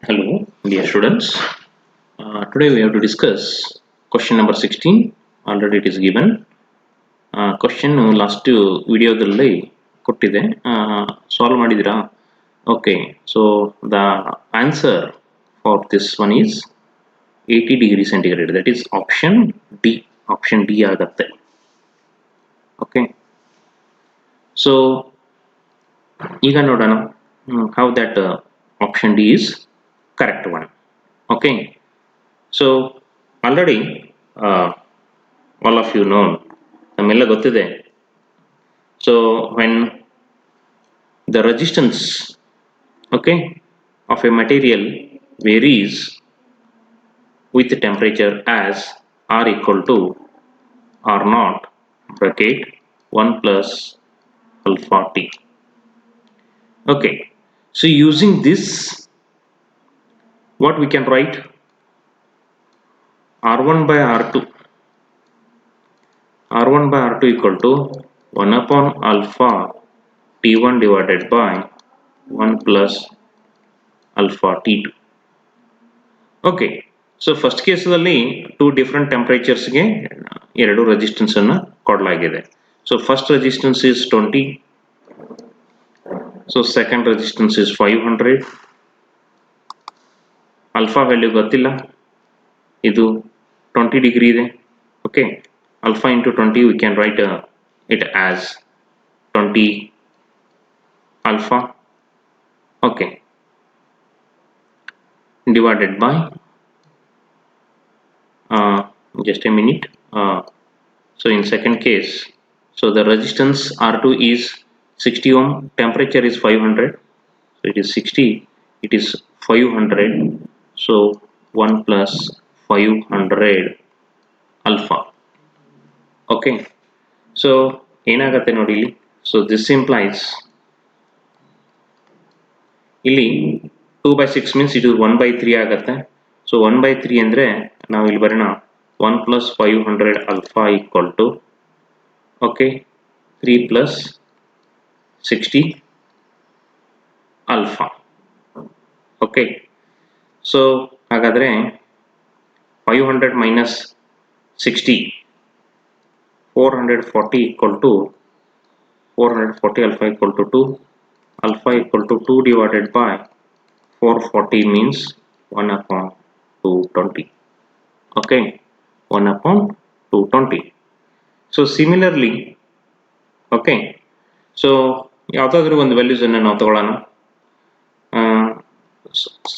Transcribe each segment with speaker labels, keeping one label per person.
Speaker 1: Hello, dear students. Today we have to discuss question number 16. Already it is given. Question last ವಿಡಿಯೋದಲ್ಲಿ ಕೊಟ್ಟಿದೆ. Solve ಮಾಡಿದಿರಾ? Okay. So the answer for this one is 80 degree centigrade. That is option D. Option D ಆಗುತ್ತೆ. Okay. So ಈಗ ನೋಡೋಣ how that option D is correct one. Okay. So already all of you know ನಮ್ಮೆಲ್ಲ ಗೊತ್ತಿದೆ. So when the resistance of a material varies with temperature as R equal to R naught bracket 1 plus alpha T. Okay, so using this, what we can write? R1 by R2 equal to 1 upon alpha T1 divided by 1 plus alpha T2. Okay, so first case alli two different temperatures ge eradu resistance anna kodalagide. So first resistance is 20, so second resistance is 500. Alpha value gottilla, idu 20 degree ide. Okay, alpha into 20 we can write it as 20 alpha. Okay, divided by just a minute. So in second case, so the resistance R2 is 60 ohm, temperature is 500, so it is 60, it is 500, so 1 plus 500 alpha. Okay, so ಏನಾಗುತ್ತೆ ನೋಡಿ ಇಲ್ಲಿ. So this implies ಇಲ್ಲಿ 2 by 6 means ಇದು 1 by 3 ಆಗುತ್ತೆ. So 1 by 3 ಅಂದ್ರೆ ನಾವು ಇಲ್ಲಿ ಬರೋಣ 1 plus 500 alpha equal to 3 plus 60 alpha. Okay, so ಹಾಗಾದ್ರೆ 500 minus 60 440 equal to 440 alpha equal to 2. Alpha equal to 2 divided by 440 means 1 upon 220. Okay, 1 upon 220. So similarly, okay, so ಯಾವುದಾದ್ರೂ ಒಂದು values ಅನ್ನು ನಾವು ತಗೊಳ್ಳೋಣ.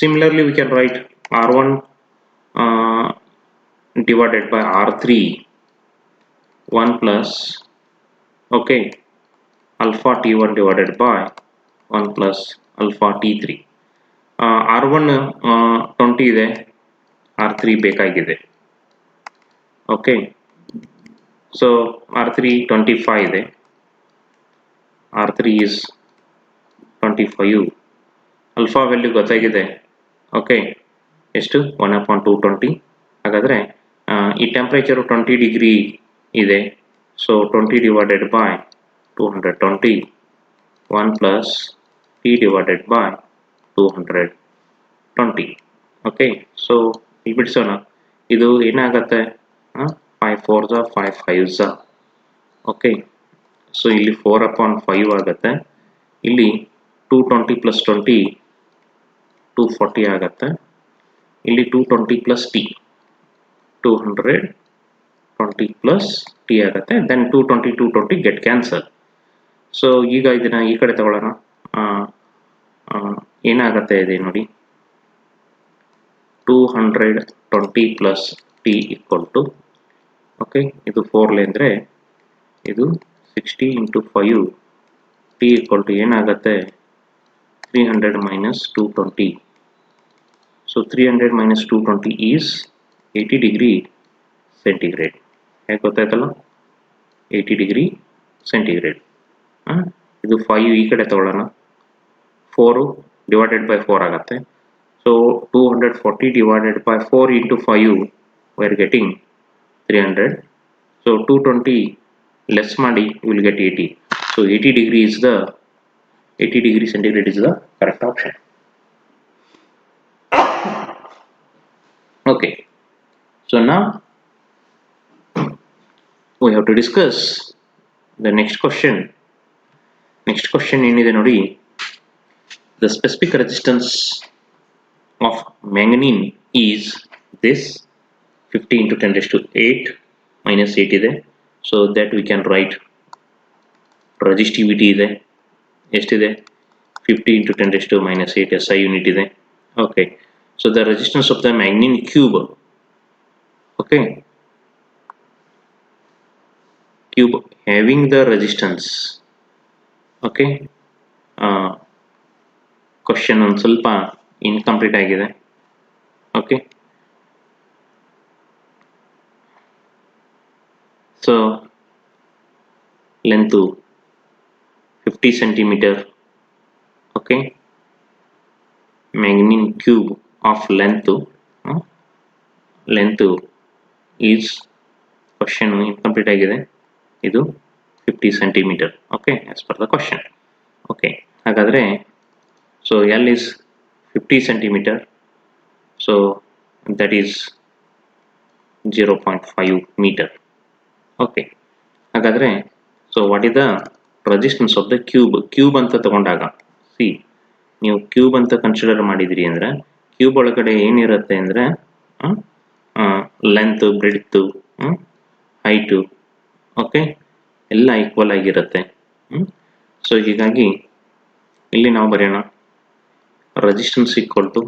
Speaker 1: Similarly we can write R1 divided by R3 1 plus alpha T1 divided by 1 plus alpha T3. R1 20 ಇದೆ, R3 ಬೇಕಾಗಿದೆ. Okay, so R3 25 ಇದೆ, R3 is 25. alpha value ಗೊತ್ತಾಗಿದೆ. Okay, ಎಷ್ಟು 1 upon 220. ಹಾಗಾದ್ರೆ ಈ ಟೆಂಪರೇಚರ್ 20 ಡಿಗ್ರಿ ಇದೆ, so 20 divided by 220 1 plus T divided by 220. Okay, so ಇಲ್ಲಿ ಬಿಡಿಸೋಣ. ಇದು ಏನಾಗುತ್ತೆ 5 4s 5 5s. Okay, so ಇಲ್ಲಿ 4 upon 5 ಆಗುತ್ತೆ. ಇಲ್ಲಿ 220 plus 20 240 ಆಗುತ್ತೆ. ಇಲ್ಲಿ 220 plus T 220 plus T ಆಗುತ್ತೆ. then 220 220 get cancel. ಸೊ ಈಗ ಇದನ್ನ ಈ ಕಡೆ ತಗೊಳ್ಳೋಣ. ಏನಾಗುತ್ತೆ ಇದೆ ನೋಡಿ, 220 plus T equal to ಇದು 4 ಅಂದ್ರೆ ಇದು 60 into 5 T equal to ಏನಾಗುತ್ತೆ 300 minus 220. So 300 minus 220 is 80 degree centigrade. ಹೇಗೆ ಗೊತ್ತಾಯ್ತಲ್ಲ, 80 degree centigrade. ಇದು 5 ಈ ಕಡೆ ತಗೊಳ್ಳೋಣ, 4 divided by 4 ಆಗುತ್ತೆ. So 240 divided by 4 into 5 we are getting 300. So 220 less ಮಾಡಿ you will get 80. So 80 degree centigrade is the correct option. So now we have to discuss the next question. Next question ಏನಿದೆ ನೋಡಿ, the specific resistance of manganese is this 50 into 10 raised to 8 minus 8 ಇದೆ. So that we can write resistivity ಇದೆ ಎಷ್ಟಿದೆ 50 into 10 raised to minus 8 SI unit ಇದೆ. Okay, so the resistance of the manganese cube, okay, cube having the resistance, okay, question ಒಂದು ಸ್ವಲ್ಪ incomplete ಆಗಿದೆ. Okay, so length 50 centimeter, okay, ಮ್ಯಾಗ್ನಿನ್ cube of length is, question incomplete ಆಗಿದೆ, ಇದು 50 centimeter, okay, as per the question. Okay, ಹಾಗಾದರೆ so L is 50 centimeter, so that is 0.5 meter. Okay, ಹಾಗಾದರೆ so what is the resistance of the cube ಅಂತ ತಗೊಂಡಾಗ, see ನೀವು cube ಅಂತ consider ಮಾಡಿದ್ರಿ ಅಂದರೆ ಕ್ಯೂಬ್ ಒಳಗಡೆ ಏನಿರುತ್ತೆ ಅಂದರೆ ಲೆಂತ್, ಬ್ರೆಡ್ತು, ಹೈಟು, ಓಕೆ, ಎಲ್ಲ ಈಕ್ವಲ್ ಆಗಿರುತ್ತೆ. ಸೊ ಹೀಗಾಗಿ ಇಲ್ಲಿ ನಾವು ಬರೆಯೋಣ resistance equal to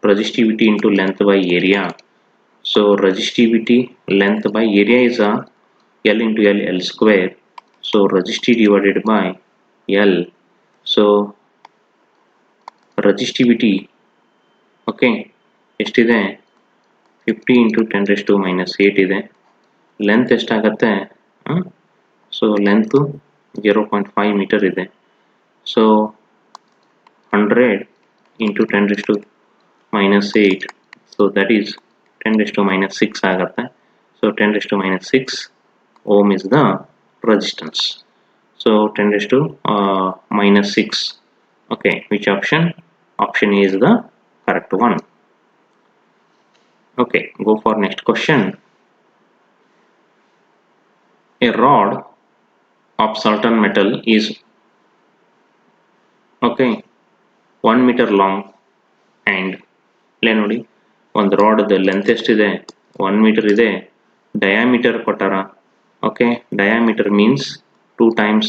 Speaker 1: resistivity into length by area. So resistivity length by area is a L into L square. So resistivity divided by L. So resistivity, okay, ಎಷ್ಟಿದೆ 50 into 10 raised to minus 8 ಇದೆ. Length ಎಷ್ಟಾಗತ್ತೆ, so length 0.5 metre ಇದೆ. So 100 into 10 raised to minus 8, so that is 10 raised to minus 6 ಆಗುತ್ತೆ. So 10 raised to minus 6 ohm is the resistance. So 10 raised to minus 6. Okay, which option? Option A is the correct one. Okay, go for next question. A rod of certain metal is, okay, 1 meter long and ಇಲ್ಲೇ ನೋಡಿ ಒಂದು rod length ಎಷ್ಟಿದೆ 1 metre ಇದೆ, diameter ಕೊಟ್ಟಾರ. Okay, diameter means 2 times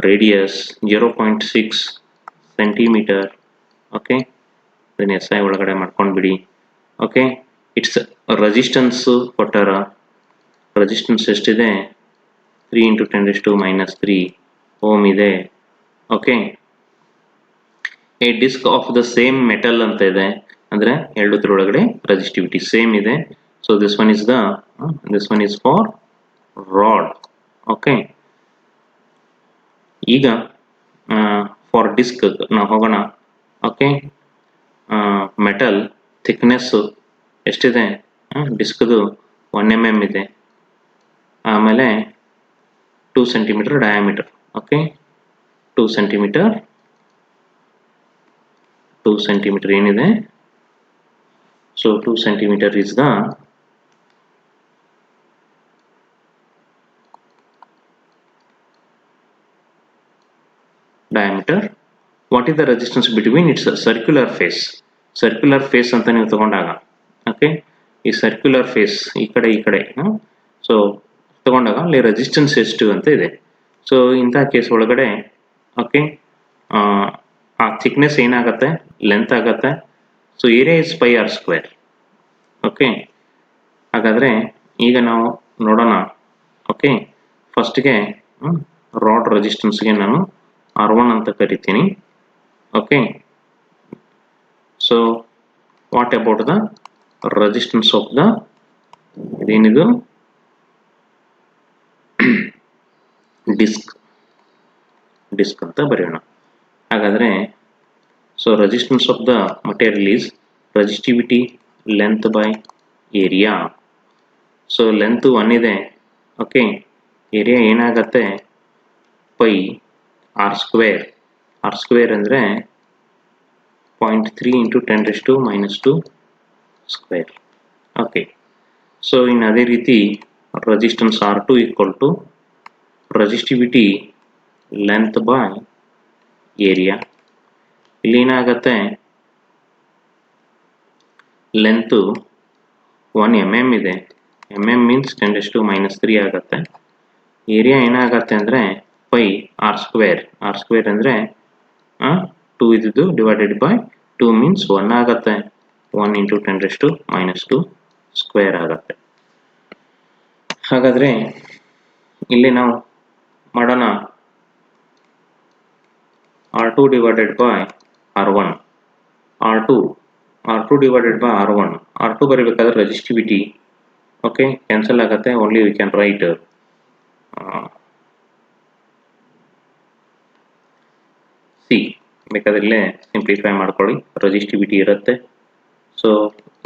Speaker 1: radius 0.6 centimetre. Okay, ಅದನ್ನ SI ಒಳಗಡೆ ಮಾಡ್ಕೊಂಡ್ಬಿಡಿ. Okay, its resistance ಕೊಟ್ಟಾರ, ರೆಸಿಸ್ಟೆನ್ಸ್ ಎಷ್ಟಿದೆ 3 into 10 raised to minus 3 ohm ಇದೆ. Okay, a disc of the same metal ಅಂತ ಇದೆ, ಅಂದರೆ ಎರಡರೊಳಗಡೆ ರೆಸಿಸ್ಟಿವಿಟಿ ಸೇಮ್ ಇದೆ. So this one is for rod. Okay, ಈಗ ಫಾರ್ ಡಿಸ್ಕ್ ನಾವು ಹೋಗೋಣ. ಓಕೆ, ಮೆಟಲ್ ಥಿಕ್ನೆಸ್ ಎಷ್ಟಿದೆ, ಡಿಸ್ಕ್ದು 1 mm ಇದೆ, ಆಮೇಲೆ 2 centimeter ಡಯಾಮೀಟರ್. ಓಕೆ, 2 centimeter ಏನಿದೆ, so 2 centimeter is the diameter. What is the resistance between its circular face? Circular face ಅಂತ ನೀವು ತಗೊಂಡಾಗ, ಓಕೆ, ಈ ಸರ್ಕ್ಯುಲರ್ ಫೇಸ್ ಈ ಕಡೆ ಸೊ ತಗೊಂಡಾಗ ಅಲ್ಲಿ ರೆಸಿಸ್ಟೆನ್ಸ್ ಎಷ್ಟು ಅಂತ ಇದೆ. ಸೊ ಇಂಥ ಕೇಸ್ ಒಳಗಡೆ, ಓಕೆ, ಆ ಥಿಕ್ನೆಸ್ ಏನಾಗುತ್ತೆ, ಲೆಂತ್ ಆಗುತ್ತೆ. So area is pi R square. Okay, ಹಾಗಾದರೆ ಈಗ ನಾವು ನೋಡೋಣ. ಓಕೆ, ಫಸ್ಟ್ಗೆ ರಾಡ್ ರೆಸಿಸ್ಟೆನ್ಸ್ಗೆ ನಾನು R1 ಅಂತ ಕರಿತೀನಿ. Okay, so what about the resistance of the, ಇದೇನಿದು ಡಿಸ್ಕ್ ಅಂತ ಬರೆಯೋಣ. ಹಾಗಾದರೆ so resistance of the material is resistivity length by area. So length 1 ಇದೆ. ಓಕೆ, ಏರಿಯಾ ಏನಾಗತ್ತೆ pi R square. R square ಅಂದರೆ 0.3 into 10 raised to minus 2 square. Okay, so ಇನ್ನು ಅದೇ ರೀತಿ resistance R2 equal to resistivity length by area. ಇಲ್ಲಿ ಏನಾಗತ್ತೆ, length 1 mm ಇದೆ, mm means 10⁻³ ಆಗುತ್ತೆ. ಏರಿಯಾ ಏನಾಗತ್ತೆ ಅಂದರೆ ಪೈ R², ಅಂದರೆ 2 ಇದ್ದು ಡಿವೈಡೆಡ್ ಬೈ 2 ಮೀನ್ಸ್ 1 ಆಗುತ್ತೆ. 1 × 10⁻² ಸ್ಕ್ವೇರ್ ಆಗುತ್ತೆ. ಹಾಗಾದರೆ ಇಲ್ಲಿ ನಾವು ಮಾಡೋಣ R2 divided by R1. R2 divided by R1 ಬರೀಬೇಕಾದ್ರೆ ರೆಸಿಸ್ಟಿವಿಟಿ ಓಕೆ ಕ್ಯಾನ್ಸಲ್ ಆಗುತ್ತೆ. Only we can write C, ಬೇಕಾದ್ರೆ ಸಿಂಪ್ಲಿಫೈ ಮಾಡ್ಕೊಳ್ಳಿ. ರೆಸಿಸ್ಟಿವಿಟಿ ಇರುತ್ತೆ. ಸೊ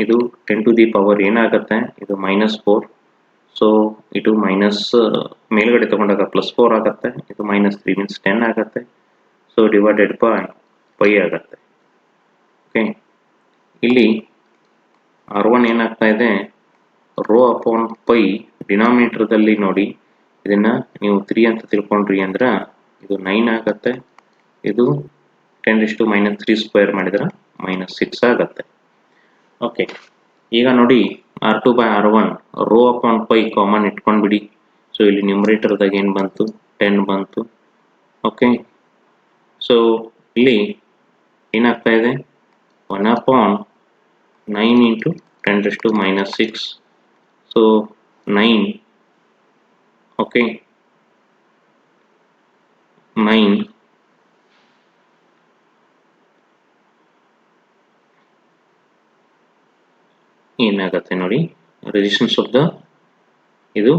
Speaker 1: ಇದು 10⁻⁴ ಏನಾಗುತ್ತೆ, ಇದು -4. ಸೊ ಇದು ಮೈನಸ್ ಮೇಲ್ಗಡೆ ತಗೊಂಡಾಗ +4 ಆಗುತ್ತೆ. ಇದು -3 ಮೀನ್ಸ್ 10 ಆಗುತ್ತೆ. ಸೊ ಡಿವೈಡೆಡ್ ಬೈ ಪೈ ಆಗುತ್ತೆ. ಓಕೆ, ಇಲ್ಲಿ R1 ಏನಾಗ್ತಾ ಇದೆ, ρ/π ಡಿನಾಮಿನೇಟರ್ದಲ್ಲಿ ನೋಡಿ. ಇದನ್ನ ನೀವು 3 ಅಂತ ತಿಳ್ಕೊಂಡ್ರಿ ಅಂದ್ರೆ ಇದು 9 ಆಗುತ್ತೆ. ಇದು 10⁻³ ಸ್ಕ್ವೇರ್ ಮಾಡಿದ್ರೆ -6 ಆಗುತ್ತೆ. ಓಕೆ, ಈಗ ನೋಡಿ R2 by R1 ρ/π common ಇಟ್ಕೊಂಡ್ಬಿಡಿ. So ಇಲ್ಲಿ ನ್ಯೂಮರೇಟರ್ದಾಗ ಏನು ಬಂತು, 10 ಬಂತು. ಓಕೆ, ಸೊ ಇಲ್ಲಿ ಏನಾಗ್ತಾ ಇದೆ, 1/9 × 10⁻⁶. ಸೊ 9, ಓಕೆ 9 ಏನಾಗತ್ತೆ ನೋಡಿ, ರೆಸಿಸ್ಟೆನ್ಸ್ ಆಫ್ ದ ಇದು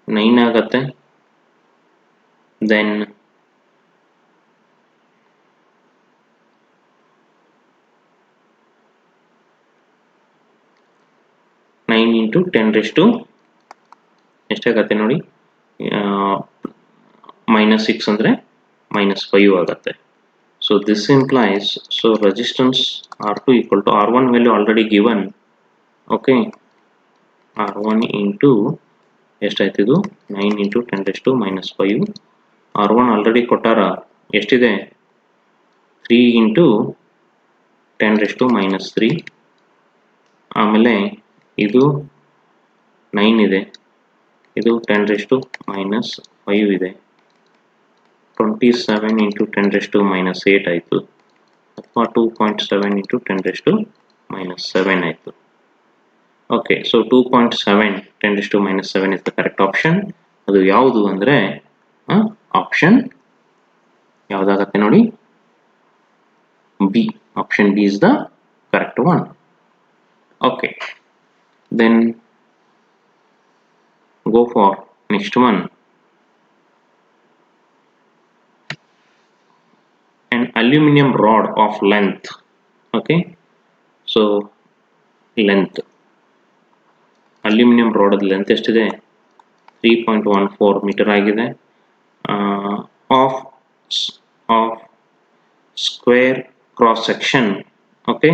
Speaker 1: 9 ಆಗತ್ತೆ. ದೆನ್ × 10⁻⁻ ಎಷ್ಟಾಗತ್ತೆ ನೋಡಿ, -6 ಅಂದರೆ -5 ಆಗುತ್ತೆ. So this implies, so resistance R2 equal to R1 value already given. Okay, R1 into ಎಷ್ಟಾಯ್ತು, ಇದು 9 × 10⁻⁻5. R1 ಆಲ್ರೆಡಿ ಕೊಟ್ಟಾರ, ಎಷ್ಟಿದೆ, 3 × 10⁻⁻3. ಆಮೇಲೆ ಇದು 9 ಇದೆ, ಇದು 10⁻⁻5 ಇದೆ. 27 × 10⁻⁸ ಆಯಿತು, ಅಥವಾ 2.7 × 10⁻⁷ ಆಯಿತು. Okay, so 2.7 10⁻⁷ is the correct option. ಅದು ಯಾವುದು ಅಂದರೆ ಆಪ್ಷನ್ ಯಾವುದಾಗತ್ತೆ ನೋಡಿ, B. Option B is the correct one. Okay, then go for next one. An aluminum rod of length. Okay, so length, aluminum rod length ಎಷ್ಟಿದೆ, 3.14 metre ಆಗಿದೆ. Of square cross section. Okay,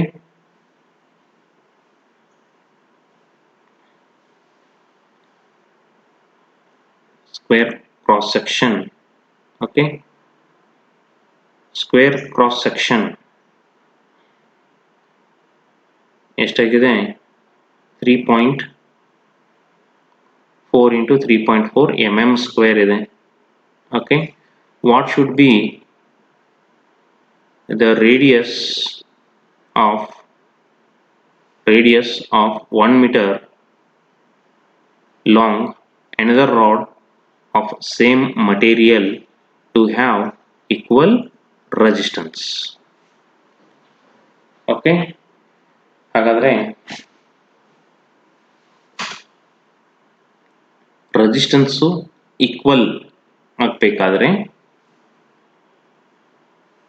Speaker 1: square cross section. Okay, square cross section ಎಷ್ಟಾಗಿದೆ, 3.4 × 3.4 mm square ಇದೆ. Okay, what should be the radius of 1 metre long another rod of same material to have equal resistance. Okay, ಹಾಗಾದ್ರೆ resistance equal ಆಗಬೇಕಾದ್ರೆ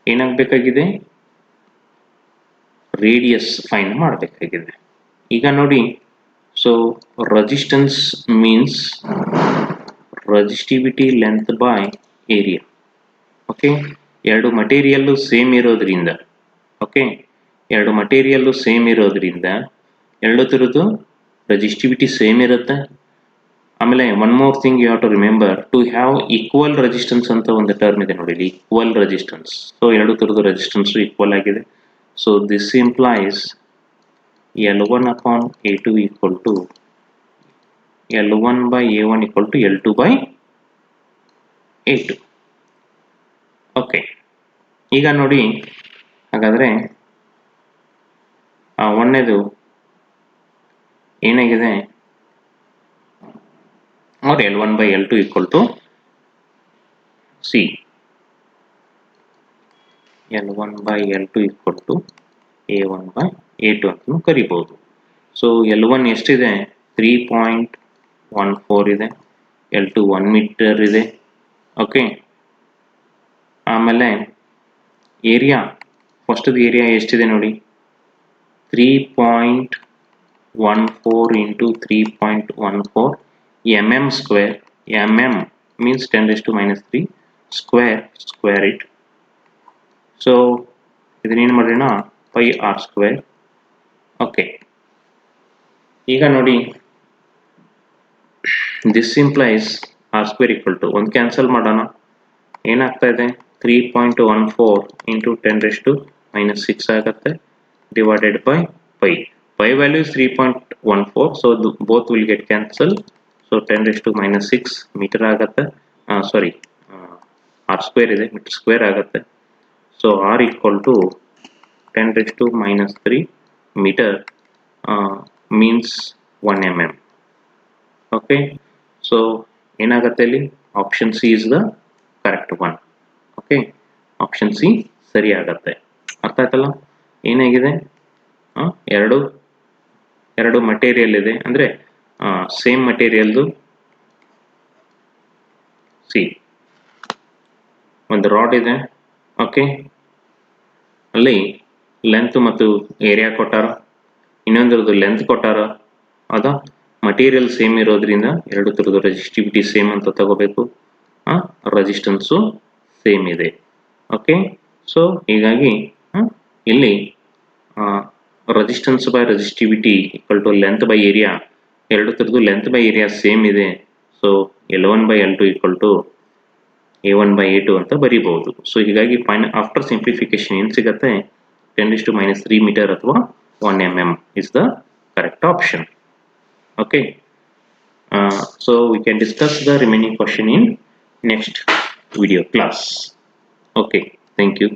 Speaker 1: ಏನಾಗಬೇಕಾಗಿದೆ, radius find ಮಾಡಬೇಕಾಗಿದೆ. ಈಗ ನೋಡಿ, so resistance means resistivity length by area. Okay, ಎರಡು ಮಟೀರಿಯಲ್ಲು same ಇರೋದ್ರಿಂದ, okay, ಎರಡು ಮಟೀರಿಯಲ್ಲು ಸೇಮ್ ಇರೋದ್ರಿಂದ ಎರಡು ಥರದ್ದು ರೆಸಿಸ್ಟಿವಿಟಿ ಸೇಮ್ ಇರುತ್ತೆ. ಆಮೇಲೆ one more thing you have to remember to have equal resistance ಅಂತ ಒಂದು ಟರ್ಮ್ ಇದೆ ನೋಡಿ, ಈಕ್ವಲ್ ರೆಸಿಸ್ಟೆನ್ಸ್. ಸೊ ಎರಡು ಥರದ್ದು ರೆಸಿಸ್ಟೆನ್ಸ್ ಈಕ್ವಲ್ ಆಗಿದೆ. So this implies L1 upon A2 equal to L1 by A1 equal to L2 by A2. Okay, ಈಗ ನೋಡಿ ಹಾಗಾದರೆ ಒಂದನೇದು ಏನಾಗಿದೆ, or L1 by L2 equal to C. L1 by L2 equal to A1 by A2 ಅಂತ ಕರಿಬಹುದು. So L1 ಎಷ್ಟಿದೆ, 3.14 ಇದೆ. L2 1 metre ಇದೆ. ಓಕೆ, ಆಮೇಲೆ ಏರಿಯಾ, ಫಸ್ಟ್ದು ಏರಿಯಾ ಎಷ್ಟಿದೆ ನೋಡಿ, 3.14 into 3.14 mm square. mm means 10 raised to minus 3 square it. So ಇದನ್ನೇನು ಮಾಡೋಣ, pi r square. ಓಕೆ, ಈಗ ನೋಡಿ this implies r square equal to, ಒಂದು ಕ್ಯಾನ್ಸಲ್ ಮಾಡೋಣ, ಏನಾಗ್ತಾ ಇದೆ, 3.14 into 10 raised to minus 6 ಆಗುತ್ತೆ, divided by pi. Pi value is 3.14, so both will get cancelled. So 10 raised to minus 6 meter ಆಗುತ್ತೆ, ಸಾರಿ r square ಇದೆ, meter square ಆಗುತ್ತೆ. So r equal to 10 raised to minus 3 meter means 1 mm. Okay, so ಏನಾಗುತ್ತೆ ಇಲ್ಲಿ, option C is the correct one. Okay, option C ಸರಿ ಆಗತ್ತೆ. ಅರ್ಥ ಆಯ್ತಲ್ಲ, ಏನಾಗಿದೆ, ಎರಡು ಮಟೀರಿಯಲ್ ಇದೆ, ಅಂದರೆ ಸೇಮ್ ಮಟೀರಿಯಲ್ದು. ಸಿ, ಒಂದು ರಾಡ್ ಇದೆ. ಓಕೆ, ಅಲ್ಲಿ ಲೆಂತ್ ಮತ್ತು ಏರಿಯಾ ಕೊಟ್ಟಾರ, ಇನ್ನೊಂದ್ರದ್ದು ಲೆಂತ್ ಕೊಟ್ಟಾರ. ಅದ ಮಟೀರಿಯಲ್ ಸೇಮ್ ಇರೋದ್ರಿಂದ ಎರಡು ಥರದ್ದು ರೆಸಿಸ್ಟಿವಿಟಿ ಸೇಮ್ ಅಂತ ತಗೋಬೇಕು, ರೆಸಿಸ್ಟೆನ್ಸು ಸೇಮ್ ಇದೆ. ಓಕೆ, ಸೊ ಹೀಗಾಗಿ ಇಲ್ಲಿ resistance by resistivity equal to length by area, ಎರಡು ಥರದ್ದು ಲೆಂತ್ ಬೈ ಏರಿಯಾ ಸೇಮ್ ಇದೆ. So L1 by L2 equal to A1 by A2 ಅಂತ ಬರೀಬಹುದು. ಸೊ ಹೀಗಾಗಿ ಆಫ್ಟರ್ ಸಿಂಪ್ಲಿಫಿಕೇಶನ್ ಏನು ಸಿಗುತ್ತೆ, 10 raised to minus 3 meter ಅಥವಾ 1 mm is the correct option. Okay, so we can discuss the remaining question in next video class. Okay, thank you.